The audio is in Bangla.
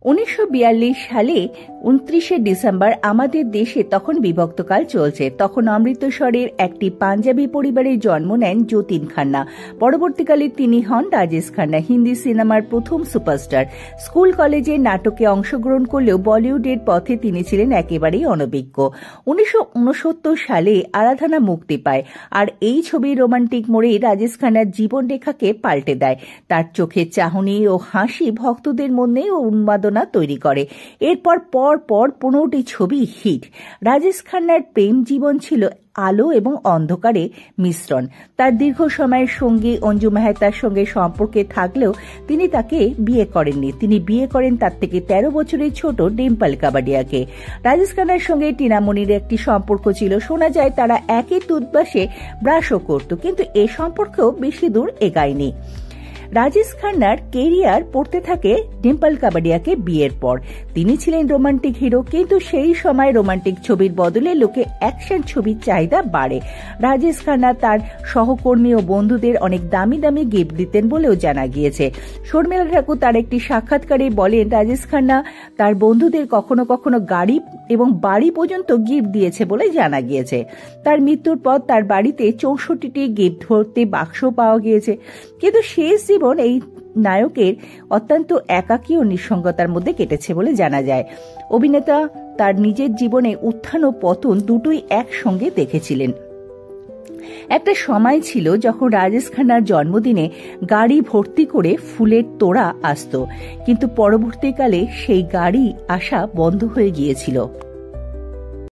1942 সালে 29 ডিসেম্বর আমাদের দেশে তখন বিভক্তকাল চলছে। তখন অমৃতসরের একটি পাঞ্জাবি পরিবারে জন্ম নেন যতীন খান্না। পরবর্তীকালে তিনি হন রাজেশ খান্না, হিন্দি সিনেমার প্রথম সুপারস্টার। স্কুল কলেজে নাটকে অংশগ্রহণ করলেও বলিউডের পথে তিনি ছিলেন একেবারেই অনভিজ্ঞ। 1969 সালে আরাধনা মুক্তি পায়, আর এই ছবির রোমান্টিক মোড়ে রাজেশ খান্নার জীবনরেখাকে পাল্টে দেয়। তার চোখের চাহনি ও হাসি ভক্তদের মধ্যে উন্মাদনা তৈরি করে। এরপর পর 15টি ছবি হিট। রাজেশ খান্নার প্রেম জীবন ছিল আলো এবং অন্ধকারে মিশ্রণ। তার দীর্ঘ সময়ের সঙ্গী অঞ্জু মেহতার সঙ্গে সম্পর্কে থাকলেও তিনি তাকে বিয়ে করেননি। তিনি বিয়ে করেন তার থেকে 13 বছরের ছোট ডিম্পল কাবাডিয়াকে। রাজেশ খান্নার সঙ্গে টিনামণির একটি সম্পর্ক ছিল। শোনা যায় তারা একই টুথব্রাশে ব্রাশও করত, কিন্তু এ সম্পর্কেও বেশি দূর এগায়নি। রাজেশ খান্নার কেরিয়ার পড়তে থাকে ডিম্পল কাবাডিয়াকে বিয়ের পর। তিনি ছিলেন রোমান্টিক হিরো, কিন্তু সেই সময় রোমান্টিক ছবির বদলে লোকে অ্যাকশন ছবির চাহিদা বাড়ে। রাজেশ খান্না তার সহকর্মী ও বন্ধুদের অনেক দামি দামি গিফট দিতেন বলেও জানা গিয়েছে। শর্মিলা ঠাকুর তার একটি সাক্ষাৎকারে বলেন, রাজেশ খান্না তার বন্ধুদের কখনো কখনো গাড়ি এবং বাড়ি পর্যন্ত গিফট দিয়েছে বলে জানা গিয়েছে। তার মৃত্যুর পর তার বাড়িতে 64টি গিফট ভর্তি বাক্স পাওয়া গিয়েছে। কিন্তু শেষ জীবন এই নায়কের অত্যন্ত একাকী ও নিঃসঙ্গতার মধ্যে কেটেছে বলে জানা যায়। অভিনেতা তার নিজের জীবনে উত্থান ও পতন দুটোই একসঙ্গে দেখেছিলেন। একটা সময় ছিল যখন রাজেশ খান্নার জন্মদিনে গাড়ি ভর্তি করে ফুলের তোড়া আসত, কিন্তু পরবর্তীকালে সেই গাড়ি আসা বন্ধ হয়ে গিয়েছিল।